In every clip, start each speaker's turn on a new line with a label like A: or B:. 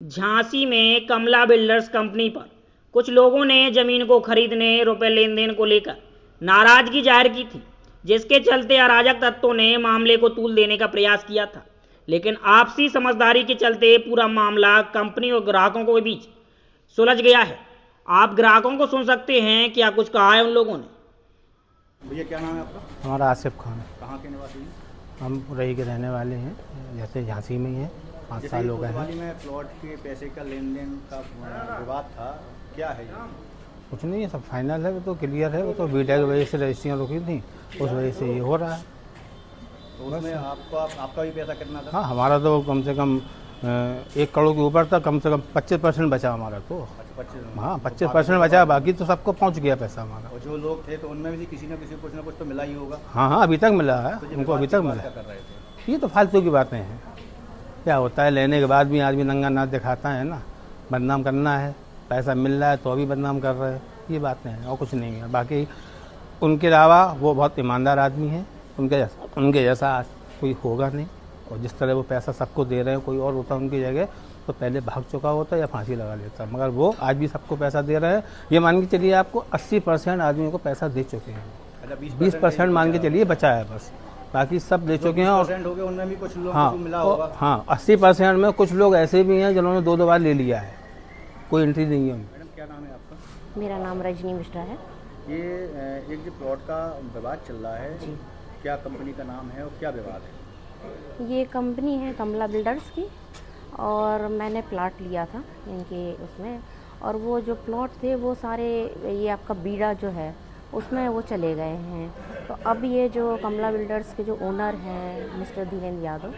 A: झांसी में कमला builders company पर कुछ लोगों ने जमीन को खरीदने रुपए लेन देन को लेकर नाराजगी जाहिर की थी, जिसके चलते अराजक तत्वों ने मामले को तूल देने का प्रयास किया था। लेकिन आपसी समझदारी के चलते पूरा मामला कंपनी और ग्राहकों के बीच सुलझ गया है। आप ग्राहकों को सुन सकते हैं क्या कुछ कहा है उन लोगों ने।
B: भैया क्या नाम है आपका?
C: हमारा आसिफ खान।
B: कहाँ के निवासी हैं?
C: हम रही के रहने वाले हैं, जैसे झांसी में ही है, 5 साल हो गए हैं।
B: में प्लॉट के पैसे का लेन देन का विवाद था, क्या है ये?
C: कुछ नहीं है, सब फाइनल है, वो तो क्लियर है। वो तो वीडियो की वजह से रजिस्ट्रियाँ रुकी थी, उस वजह से ये हो रहा है।
B: तो उसमें आपका भी पैसा कितना था?
C: हाँ, हमारा तो कम से कम 1 करोड़ के ऊपर था, कम से कम 25% बचा हमारा तो।
B: 25?
C: हाँ, 25% बचा, बाकी तो सबको पहुँच गया पैसा हमारा।
B: और जो लोग थे तो उनमें भी किसी न किसी कुछ ना कुछ तो मिला ही होगा।
C: हाँ, अभी तक मिला है,
B: तो
C: उनको अभी तक मिला।
B: कर रहे थे
C: ये तो फालतू की बातें हैं। क्या होता है, लेने के बाद भी आदमी नंगा नाच दिखाता है ना, बदनाम करना है। पैसा मिल रहा है तो अभी बदनाम कर रहे हैं, ये बातें हैं और कुछ नहीं है। बाकी उनके अलावा वो बहुत ईमानदार आदमी है, उनके जैसा कोई होगा नहीं। और जिस तरह वो पैसा सबको दे रहे हैं, कोई और होता उनकी जगह तो पहले भाग चुका होता या फांसी लगा लेता, मगर वो आज भी सबको पैसा दे रहे हैं। ये मान के चलिए आपको 80% आदमियों को पैसा दे चुके हैं। 20% मान के चलिए बचा है बस, बाकी सब दे चुके हैं। और
B: उनमें भी कुछ लोग
C: हाँ,
B: मिला होगा।
C: हाँ, 80% में कुछ लोग ऐसे भी हैं जिन्होंने 2 बार ले लिया है, कोई एंट्री नहीं है।
B: मैडम क्या नाम है आपका?
D: मेरा नाम रजनी मिश्रा है।
B: ये एक जो प्लॉट का विवाद चल रहा है, क्या कंपनी का नाम है और क्या विवाद है?
D: ये कंपनी है कमला बिल्डर्स की, और मैंने प्लॉट लिया था इनके उसमें। और वो जो प्लॉट थे वो सारे ये आपका बीड़ा जो है उसमें वो चले गए हैं। तो अब ये जो कमला बिल्डर्स के जो ओनर हैं मिस्टर धीरेन्द्र यादव,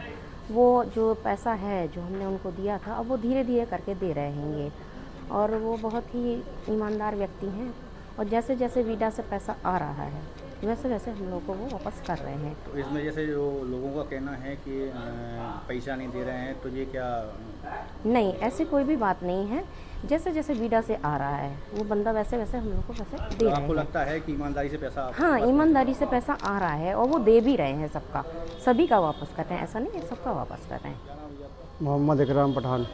D: वो जो पैसा है जो हमने उनको दिया था अब वो धीरे धीरे करके दे रहे हैं। और वो बहुत ही ईमानदार व्यक्ति हैं, और जैसे जैसे वीडा से पैसा आ रहा है वैसे वैसे हम लोग को वो वापस कर रहे हैं।
B: तो इसमें जैसे जो लोगों का कहना है कि पैसा नहीं दे रहे हैं, तो ये क्या?
D: नहीं, ऐसी कोई भी बात नहीं है। जैसे जैसे वीडा से आ रहा है वो बंदा वैसे वैसे हम लोग को पैसे दे रहे हैं।
B: आपको लगता है कि ईमानदारी से पैसा?
D: हाँ, ईमानदारी से पैसा आ रहा है और वो दे भी रहे हैं सबका, सभी का वापस कर रहे हैं, ऐसा नहीं है, सबका वापस कर रहे हैं।
E: मोहम्मद इकराम पठान।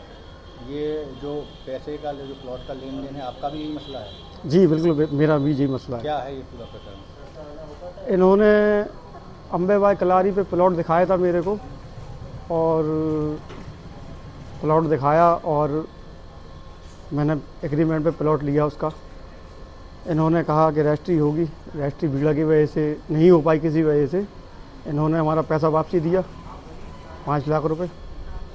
B: ये जो पैसे का जो प्लॉट का लेन देन है, आपका भी यही मसला है?
E: जी बिल्कुल, मेरा भी जी मसला है।
B: क्या है ये पूरा प्रकरण?
E: इन्होंने अम्बेबाई कलारी पे प्लॉट दिखाया था मेरे को, और प्लॉट दिखाया और मैंने एग्रीमेंट पे प्लॉट लिया उसका। इन्होंने कहा कि रजिस्ट्री होगी, रजिस्ट्री भीड़ की वजह से नहीं हो पाई, किसी वजह से इन्होंने हमारा पैसा वापसी दिया 5 लाख रुपए।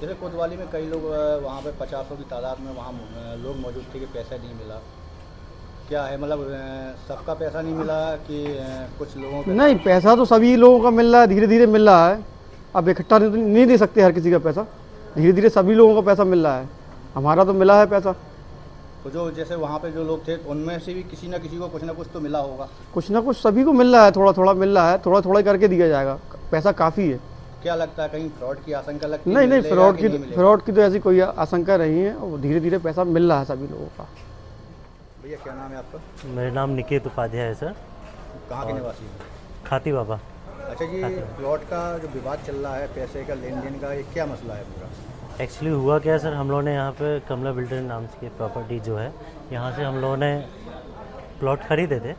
B: जैसे कोतवाली में कई लोग वहाँ पे 50 की तादाद में वहाँ लोग मौजूद थे कि पैसा नहीं मिला, क्या है मतलब सबका पैसा नहीं मिला कि कुछ लोगों का?
E: नहीं, पैसा तो सभी लोगों का मिल रहा है, धीरे धीरे मिल रहा है। अब इकट्ठा नहीं दे सकते हर किसी का पैसा, धीरे धीरे सभी लोगों का पैसा मिल रहा है। हमारा तो मिला है पैसा।
B: तो जो जैसे वहाँ पे जो लोग थे उनमें से भी किसी न किसी को कुछ ना कुछ तो मिला होगा?
E: कुछ ना कुछ सभी को मिल रहा है, थोड़ा थोड़ा मिल रहा है, थोड़ा थोड़ा करके दिया जाएगा, पैसा काफ़ी है।
B: क्या लगता है कहीं फ्रॉड की आशंका लगती है?
E: नहीं, फ्रॉड की तो ऐसी कोई आशंका नहीं है, और धीरे धीरे पैसा मिल रहा है सभी लोगों का।
B: भैया क्या नाम है आपका?
F: मेरा नाम निकेत उपाध्याय है सर।
B: कहाँ के निवासी हैं?
F: खाती बाबा।
B: अच्छा जी, प्लॉट का जो विवाद चल रहा है पैसे का लेन देन का, ये क्या मसला है पूरा?
F: एक्चुअली हुआ क्या है सर, हम लोगों ने यहाँ पे कमला बिल्डर नाम की प्रॉपर्टी जो है, यहाँ से हम लोगों ने प्लॉट खरीदे थे।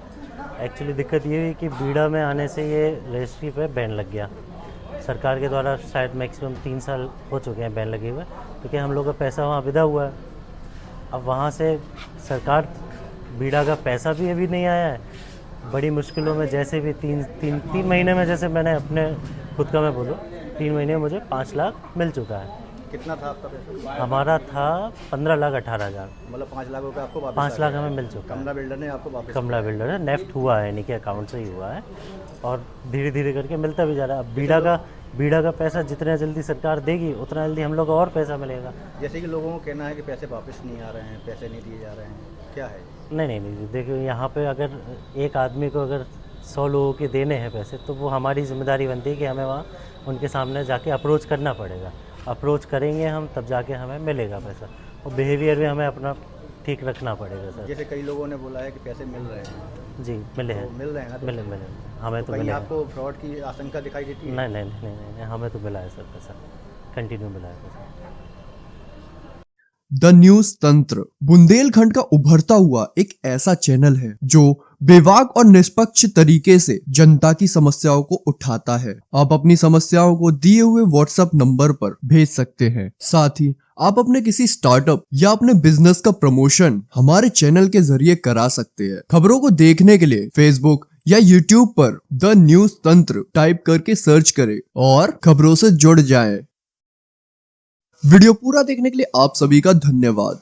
F: एक्चुअली दिक्कत ये हुई कि बीड़ा में आने से ये रजिस्ट्री पे बैन लग गया सरकार के द्वारा। शायद मैक्सिमम 3 साल हो चुके हैं बैन लगे हुए, क्योंकि हम लोग का पैसा वहाँ विदा हुआ है। अब वहाँ से सरकार बीड़ा का पैसा भी अभी नहीं आया है। बड़ी मुश्किलों में जैसे भी तीन महीने में, जैसे मैंने अपने खुद का मैं बोलूँ, 3 महीने में मुझे 5 लाख मिल चुका है।
B: कितना था आपका पैसा?
F: हमारा था 15,18,000।
B: मतलब 5 लाख रुपये आपको वापस?
F: 5 लाख हमें मिल चुका है।
B: कमला बिल्डर ने आपको वापस?
F: कमला बिल्डर है, नेफ्ट हुआ है, यानी कि अकाउंट से ही हुआ है, और धीरे धीरे करके मिलता भी जा रहा है। अब बीड़ा का पैसा जितना जल्दी सरकार देगी उतना जल्दी हम लोग को और पैसा मिलेगा।
B: जैसे कि लोगों को कहना है कि पैसे वापस नहीं आ रहे हैं, पैसे नहीं दिए जा रहे हैं, क्या है?
F: नहीं, देखिए यहाँ पे अगर एक आदमी को अगर 100 लोगों के देने हैं पैसे, तो वो हमारी जिम्मेदारी बनती है कि हमें वहाँ उनके सामने जाके अप्रोच करना पड़ेगा। अप्रोच करेंगे हम तब जाके हमें मिलेगा पैसा, और बिहेवियर भी हमें अपना ठीक रखना पड़ेगा सर।
B: जैसे कई लोगों ने बोला है कि पैसे मिल रहे हैं।
F: जी मिले हैं,
B: तो मिल रहे हैं ना?
F: मिले हमें तो मिले।
B: आपको फ्रॉड की आशंका दिखाई देती है?
F: नहीं, हमें तो मिला है सर पैसा, कंटिन्यू मिला है पैसा।
G: द न्यूज तंत्र बुंदेलखंड का उभरता हुआ एक ऐसा चैनल है जो बेबाक और निष्पक्ष तरीके से जनता की समस्याओं को उठाता है। आप अपनी समस्याओं को दिए हुए व्हाट्सएप नंबर पर भेज सकते हैं। साथ ही आप अपने किसी स्टार्टअप या अपने बिजनेस का प्रमोशन हमारे चैनल के जरिए करा सकते हैं। खबरों को देखने के लिए फेसबुक या यूट्यूब पर द न्यूज तंत्र टाइप करके सर्च करें और खबरों से जुड़ जाएं। वीडियो पूरा देखने के लिए आप सभी का धन्यवाद।